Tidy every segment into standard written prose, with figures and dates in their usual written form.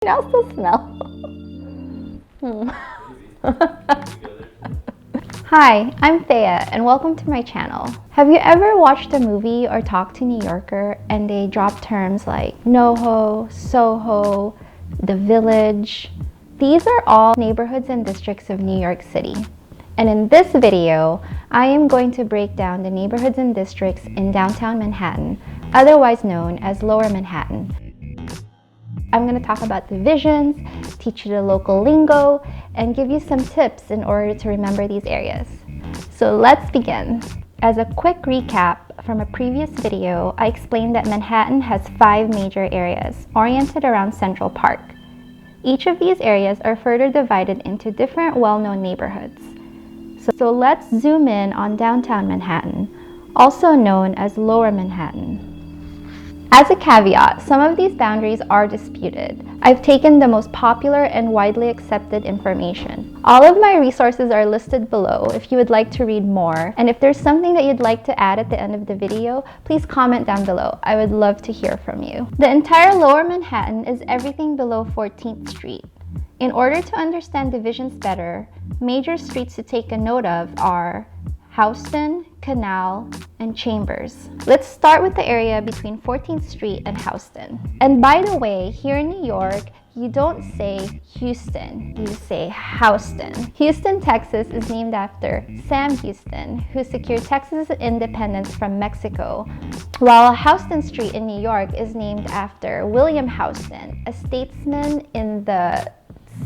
I still smell. Hi, I'm Thea and welcome to my channel. Have you ever watched a movie or talked to a New Yorker and they drop terms like NoHo, SoHo, the Village? These are all neighborhoods and districts of New York City. And in this video, I am going to break down the neighborhoods and districts in downtown Manhattan, otherwise known as Lower Manhattan. I'm going to talk about divisions, teach you the local lingo, and give you some tips in order to remember these areas. So let's begin. As a quick recap from a previous video, I explained that Manhattan has 5 major areas oriented around Central Park. Each of these areas are further divided into different well-known neighborhoods. So let's zoom in on downtown Manhattan, also known as Lower Manhattan. As a caveat, some of these boundaries are disputed. I've taken the most popular and widely accepted information. All of my resources are listed below if you would like to read more, and if there's something that you'd like to add at the end of the video, please comment down below. I would love to hear from you. The entire Lower Manhattan is everything below 14th Street. In order to understand divisions better, major streets to take a note of are Houston, Canal, and Chambers. Let's start with the area between 14th Street and Houston. And by the way, here in New York, you don't say Houston, you say Houston. Houston, Texas is named after Sam Houston, who secured Texas' independence from Mexico, while Houston Street in New York is named after William Houston, a statesman in the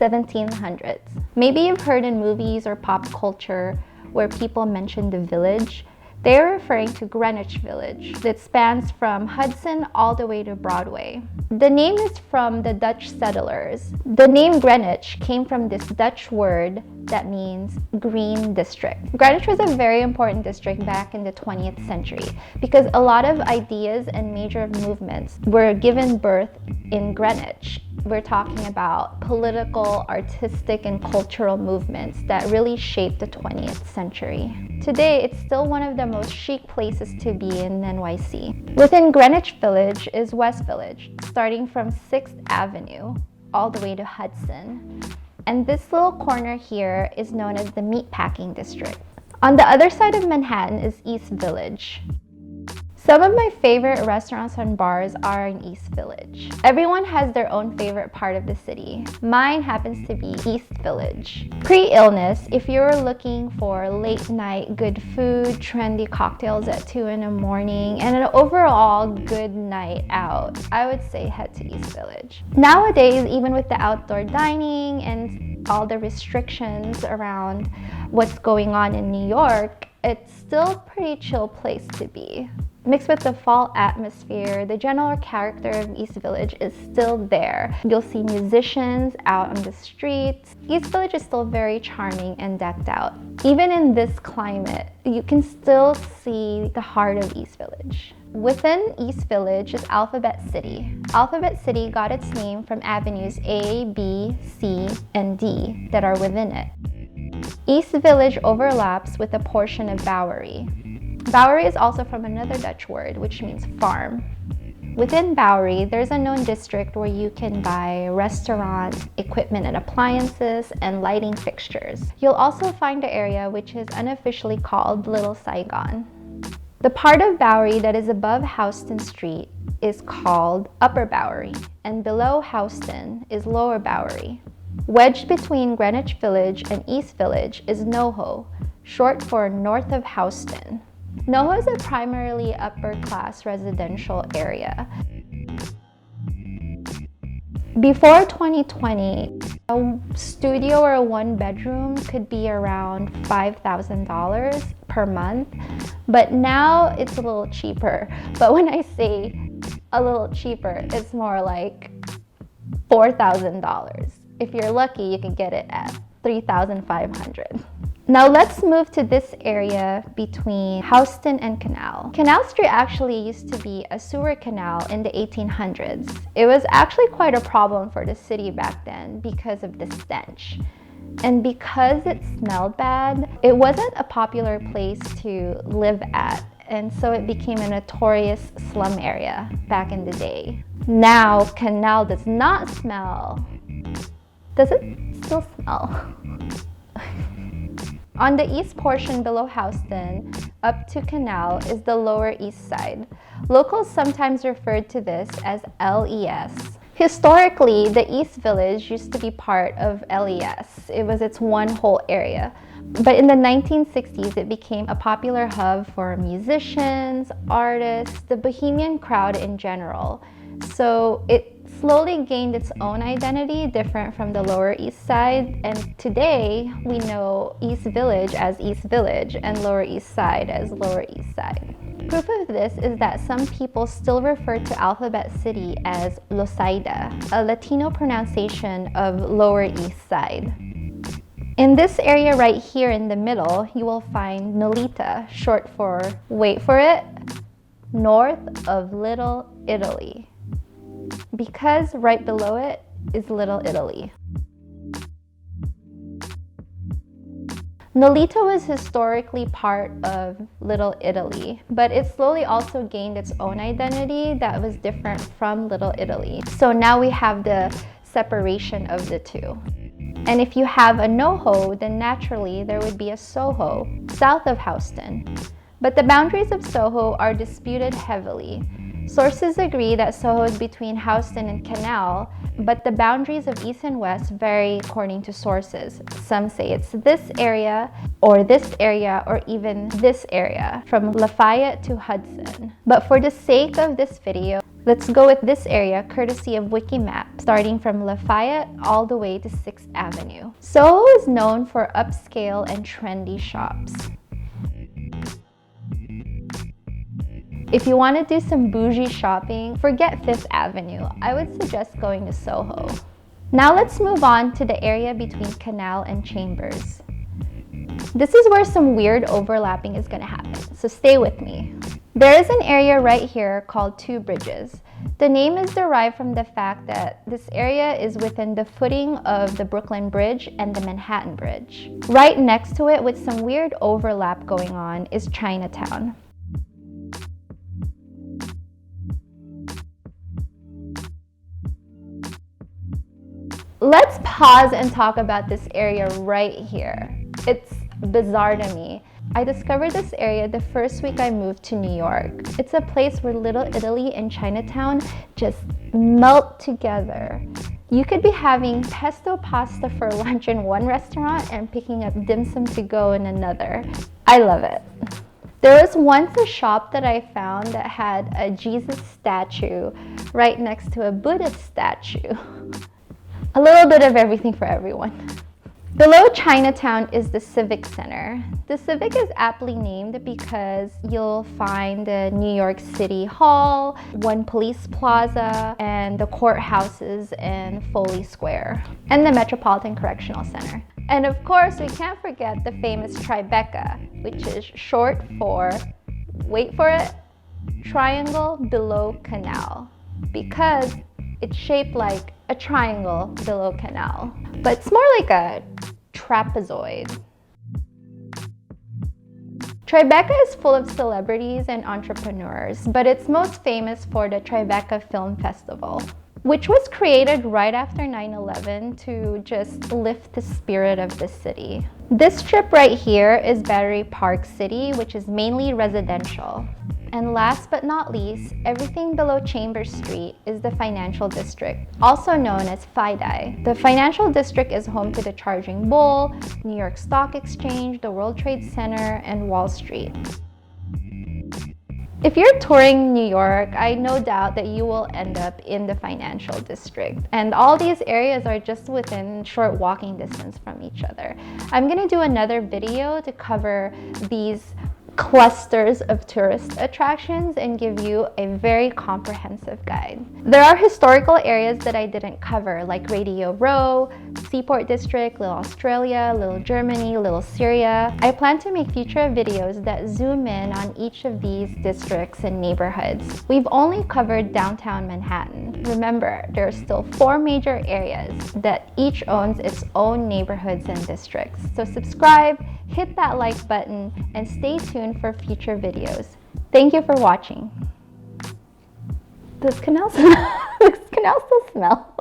1700s. Maybe you've heard in movies or pop culture where people mention the Village. They're referring to Greenwich Village that spans from Hudson all the way to Broadway. The name is from the Dutch settlers. The name Greenwich came from this Dutch word that means green district. Greenwich was a very important district back in the 20th century because a lot of ideas and major movements were given birth in Greenwich. We're talking about political, artistic, and cultural movements that really shaped the 20th century. Today, it's still one of the most chic places to be in NYC. Within Greenwich Village is West Village, starting from 6th Avenue all the way to Hudson. And this little corner here is known as the Meatpacking District. On the other side of Manhattan is East Village. Some of my favorite restaurants and bars are in East Village. Everyone has their own favorite part of the city. Mine happens to be East Village. Pre-illness, if you're looking for late night good food, trendy cocktails at 2 in the morning, and an overall good night out, I would say head to East Village. Nowadays, even with the outdoor dining and all the restrictions around what's going on in New York, it's still a pretty chill place to be. Mixed with the fall atmosphere, the general character of East Village is still there. You'll see musicians out on the streets. East Village is still very charming and decked out. Even in this climate, you can still see the heart of East Village. Within East Village is Alphabet City. Alphabet City got its name from avenues A, B, C, and D that are within it. East Village overlaps with a portion of Bowery. Bowery is also from another Dutch word, which means farm. Within Bowery, there's a known district where you can buy restaurant, equipment and appliances, and lighting fixtures. You'll also find an area which is unofficially called Little Saigon. The part of Bowery that is above Houston Street is called Upper Bowery, and below Houston is Lower Bowery. Wedged between Greenwich Village and East Village is NoHo, short for North of Houston. NoHo is a primarily upper-class residential area. Before 2020, a studio or a one-bedroom could be around $5,000 per month, but now it's a little cheaper. But when I say a little cheaper, it's more like $4,000. If you're lucky, you can get it at $3,500. Now let's move to this area between Houston and Canal. Canal Street actually used to be a sewer canal in the 1800s. It was actually quite a problem for the city back then because of the stench. And because it smelled bad, it wasn't a popular place to live at. and so it became a notorious slum area back in the day. Now, Canal does not smell. Does it still smell? On the east portion below Houston, up to Canal, is the Lower East Side. Locals sometimes referred to this as LES. Historically, the East Village used to be part of LES. It was its one whole area. But in the 1960s, it became a popular hub for musicians, artists, the bohemian crowd in general. So it slowly gained its own identity, different from the Lower East Side, and today we know East Village as East Village and Lower East Side as Lower East Side. Proof of this is that some people still refer to Alphabet City as Losaida, a Latino pronunciation of Lower East Side. In this area right here in the middle, you will find Nolita, short for, wait for it, north of Little Italy, because right below it is Little Italy. Nolita was historically part of Little Italy, but it slowly also gained its own identity that was different from Little Italy. So now we have the separation of the two. And if you have a NoHo, then naturally there would be a SoHo south of Houston. But the boundaries of SoHo are disputed heavily. Sources agree that SoHo is between Houston and Canal, but the boundaries of east and west vary according to sources. Some say it's this area, or even this area, from Lafayette to Hudson. But for the sake of this video, let's go with this area courtesy of Wikimap, starting from Lafayette all the way to 6th Avenue. SoHo is known for upscale and trendy shops. If you want to do some bougie shopping, forget 5th Avenue. I would suggest going to SoHo. Now let's move on to the area between Canal and Chambers. This is where some weird overlapping is going to happen, so stay with me. There is an area right here called Two Bridges. The name is derived from the fact that this area is within the footing of the Brooklyn Bridge and the Manhattan Bridge. Right next to it, with some weird overlap going on, is Chinatown. Let's pause and talk about this area right here. It's bizarre to me. I discovered this area the first week I moved to New York. It's a place where Little Italy and Chinatown just melt together. You could be having pesto pasta for lunch in one restaurant and picking up dim sum to go in another. I love it. There was once a shop that I found that had a Jesus statue right next to a Buddhist statue. A little bit of everything for everyone. Below Chinatown is the Civic Center. The Civic is aptly named because you'll find the New York City Hall, One Police Plaza, and the courthouses in Foley Square, and the Metropolitan Correctional Center. And of course, we can't forget the famous Tribeca, which is short for, wait for it, Triangle Below Canal, because it's shaped like a triangle below Canal, but it's more like a trapezoid. Tribeca is full of celebrities and entrepreneurs, but it's most famous for the Tribeca Film Festival, which was created right after 9/11 to just lift the spirit of the city. This strip right here is Battery Park City, which is mainly residential. And last but not least, everything below Chambers Street is the Financial District, also known as FIDI. The Financial District is home to the Charging Bull, New York Stock Exchange, the World Trade Center, and Wall Street. If you're touring New York, I no doubt that you will end up in the Financial District. And all these areas are just within short walking distance from each other. I'm gonna do another video to cover these clusters of tourist attractions and give you a very comprehensive guide. There are historical areas that I didn't cover, like Radio Row, Seaport District, Little Australia, Little Germany, Little Syria. I plan to make future videos that zoom in on each of these districts and neighborhoods. We've only covered downtown Manhattan. Remember, there are still 4 major areas that each owns its own neighborhoods and districts. So subscribe, hit that like button, and stay tuned for future videos. Thank you for watching. Does canal smell? Does canal still smell?